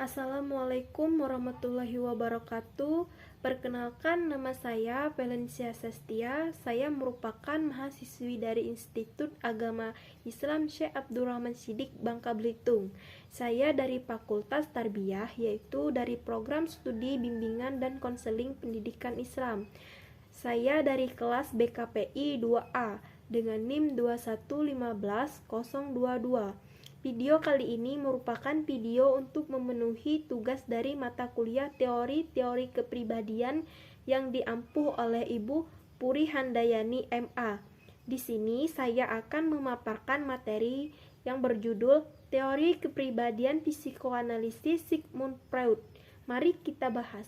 Assalamualaikum warahmatullahi wabarakatuh. Perkenalkan, nama saya Valencia Sestia. Saya merupakan mahasiswi dari Institut Agama Islam Syekh Abdurrahman Shiddiq, Bangka Belitung. Saya dari Fakultas Tarbiyah, yaitu dari program studi bimbingan dan konseling pendidikan Islam. Saya dari kelas BKPI 2A dengan NIM 2115022. Video kali ini merupakan video untuk memenuhi tugas dari mata kuliah teori kepribadian yang diampuh oleh Ibu Puri Handayani MA. Di sini saya akan memaparkan materi yang berjudul Teori Kepribadian Psikoanalisis Sigmund Freud. Mari kita bahas.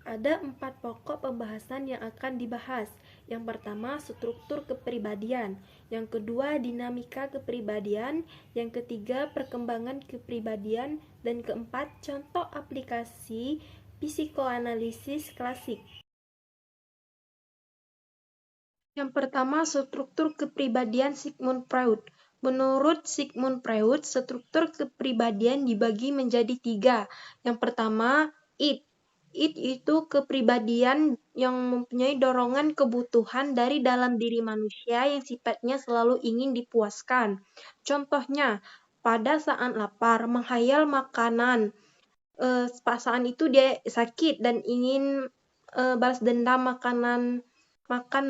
Ada 4 pokok pembahasan yang akan dibahas. Yang pertama, struktur kepribadian. Yang kedua, dinamika kepribadian. Yang ketiga, perkembangan kepribadian. Dan keempat, contoh aplikasi psikoanalisis klasik. Yang pertama, struktur kepribadian Sigmund Freud. Menurut Sigmund Freud, struktur kepribadian dibagi menjadi 3. Yang pertama, id. Id itu kepribadian yang mempunyai dorongan kebutuhan dari dalam diri manusia yang sifatnya selalu ingin dipuaskan. Contohnya, pada saat lapar, menghayal makanan. Saat itu dia sakit dan ingin balas dendam makan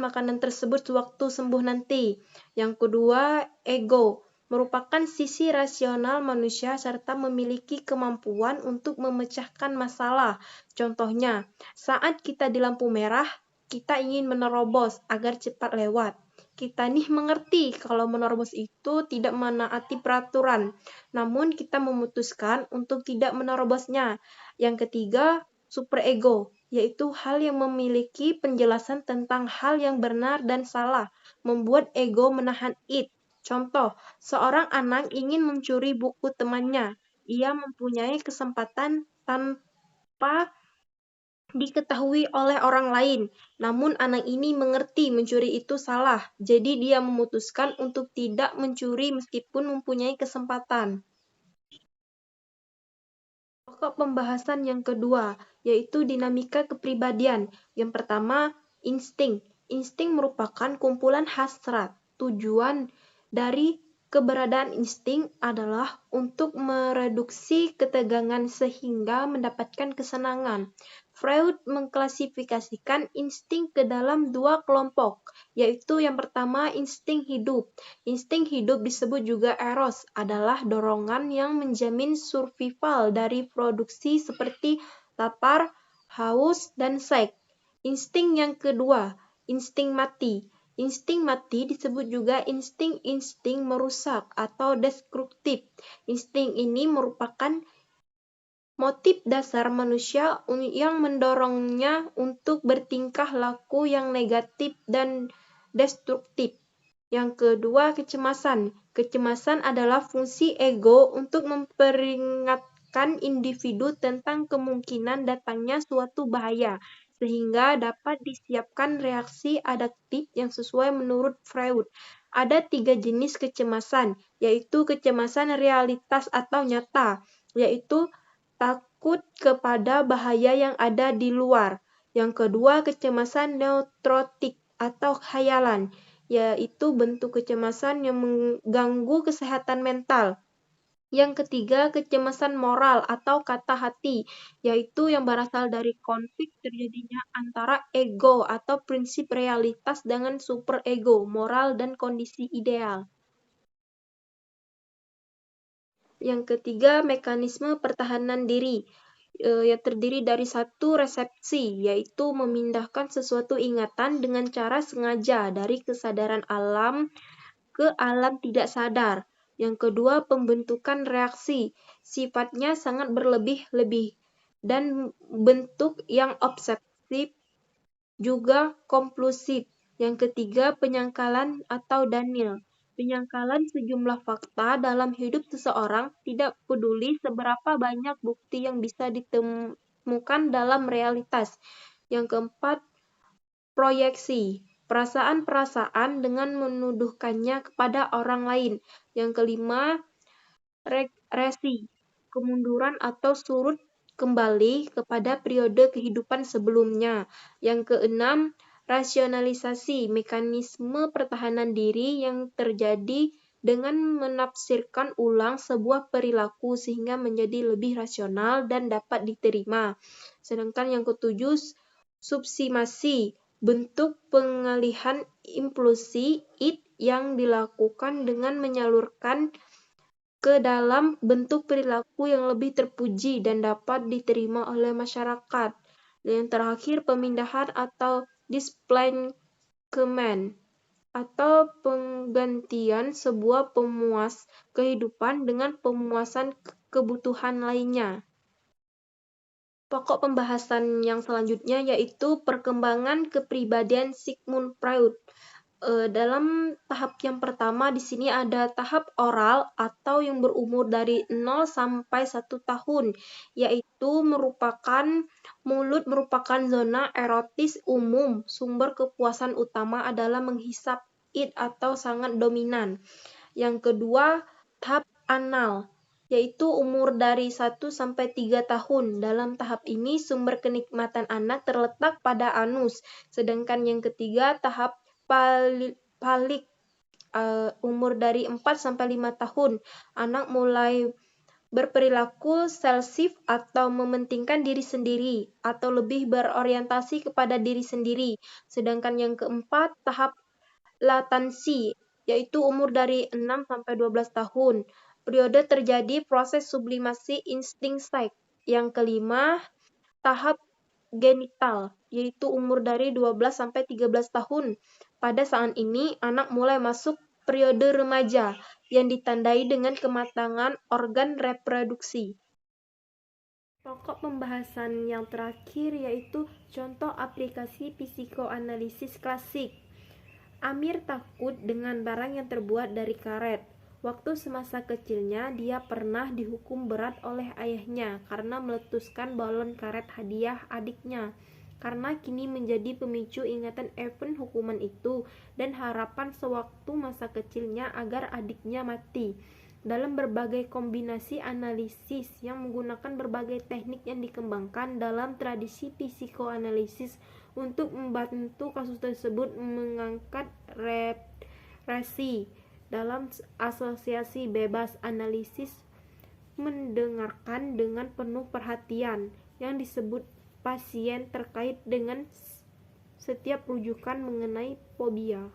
makanan tersebut sewaktu sembuh nanti. Yang kedua, ego merupakan sisi rasional manusia serta memiliki kemampuan untuk memecahkan masalah. Contohnya, saat kita di lampu merah, kita ingin menerobos agar cepat lewat. Kita nih mengerti kalau menerobos itu tidak menaati peraturan, namun kita memutuskan untuk tidak menerobosnya. Yang ketiga, superego, yaitu hal yang memiliki penjelasan tentang hal yang benar dan salah, membuat ego menahan id. Contoh, seorang anak ingin mencuri buku temannya. Ia mempunyai kesempatan tanpa diketahui oleh orang lain. Namun anak ini mengerti mencuri itu salah, jadi dia memutuskan untuk tidak mencuri meskipun mempunyai kesempatan. Pokok pembahasan yang kedua, yaitu dinamika kepribadian. Yang pertama, insting. Insting merupakan kumpulan hasrat. Tujuan dari keberadaan insting adalah untuk mereduksi ketegangan sehingga mendapatkan kesenangan. Freud mengklasifikasikan insting ke dalam 2 kelompok, yaitu yang pertama insting hidup. Insting hidup disebut juga eros, adalah dorongan yang menjamin survival dari produksi seperti lapar, haus, dan seks. Insting yang kedua, insting mati. Insting mati disebut juga insting merusak atau destruktif. Insting ini merupakan motif dasar manusia yang mendorongnya untuk bertingkah laku yang negatif dan destruktif. Yang kedua, kecemasan. Kecemasan adalah fungsi ego untuk memperingatkan individu tentang kemungkinan datangnya suatu bahaya, sehingga dapat disiapkan reaksi adaptif yang sesuai menurut Freud. Ada 3 jenis kecemasan, yaitu kecemasan realitas atau nyata, yaitu takut kepada bahaya yang ada di luar. Yang kedua, kecemasan neurotik atau khayalan, yaitu bentuk kecemasan yang mengganggu kesehatan mental. Yang ketiga, kecemasan moral atau kata hati, yaitu yang berasal dari konflik terjadinya antara ego atau prinsip realitas dengan superego, moral dan kondisi ideal. Yang ketiga, mekanisme pertahanan diri, yang terdiri dari 1 resepsi, yaitu memindahkan sesuatu ingatan dengan cara sengaja dari kesadaran alam ke alam tidak sadar. Yang kedua, pembentukan reaksi, sifatnya sangat berlebih-lebih dan bentuk yang obsesif juga kompulsif. Yang ketiga, penyangkalan atau Daniel. Penyangkalan sejumlah fakta dalam hidup seseorang, tidak peduli seberapa banyak bukti yang bisa ditemukan dalam realitas. Yang keempat, proyeksi. Perasaan-perasaan dengan menuduhkannya kepada orang lain. Yang kelima, regresi. kemunduran atau surut kembali kepada periode kehidupan sebelumnya. Yang keenam, rasionalisasi mekanisme pertahanan diri yang terjadi dengan menafsirkan ulang sebuah perilaku sehingga menjadi lebih rasional dan dapat diterima. Sedangkan yang ketujuh, subsimasi, bentuk pengalihan impulsi id yang dilakukan dengan menyalurkan ke dalam bentuk perilaku yang lebih terpuji dan dapat diterima oleh masyarakat. Dan yang terakhir, pemindahan atau displacement atau penggantian sebuah pemuas kehidupan dengan pemuasan kebutuhan lainnya. Pokok pembahasan yang selanjutnya yaitu perkembangan kepribadian Sigmund Freud. Dalam tahap yang pertama di sini ada tahap oral atau yang berumur dari 0 sampai 1 tahun, yaitu mulut merupakan zona erotis umum. Sumber kepuasan utama adalah menghisap id atau sangat dominan. Yang kedua, tahap anal, yaitu umur dari 1 sampai 3 tahun. Dalam tahap ini sumber kenikmatan anak terletak pada anus. Sedangkan yang ketiga, tahap palik, umur dari 4 sampai 5 tahun. Anak mulai berperilaku selektif atau mementingkan diri sendiri atau lebih berorientasi kepada diri sendiri. Sedangkan yang keempat, tahap latansi, yaitu umur dari 6 sampai 12 tahun. Periode terjadi proses sublimasi insting seks. Yang kelima, tahap genital, yaitu umur dari 12 sampai 13 tahun. Pada saat ini, anak mulai masuk periode remaja yang ditandai dengan kematangan organ reproduksi. Pokok pembahasan yang terakhir yaitu contoh aplikasi psikoanalisis klasik. Amir takut dengan barang yang terbuat dari karet. Waktu semasa kecilnya, dia pernah dihukum berat oleh ayahnya karena meletuskan balon karet hadiah adiknya. Karena kini menjadi pemicu ingatan event hukuman itu dan harapan sewaktu masa kecilnya agar adiknya mati. Dalam berbagai kombinasi analisis yang menggunakan berbagai teknik yang dikembangkan dalam tradisi psikoanalisis untuk membantu kasus tersebut mengangkat represi. Dalam asosiasi bebas, analisis mendengarkan dengan penuh perhatian yang disebut pasien terkait dengan setiap rujukan mengenai fobia.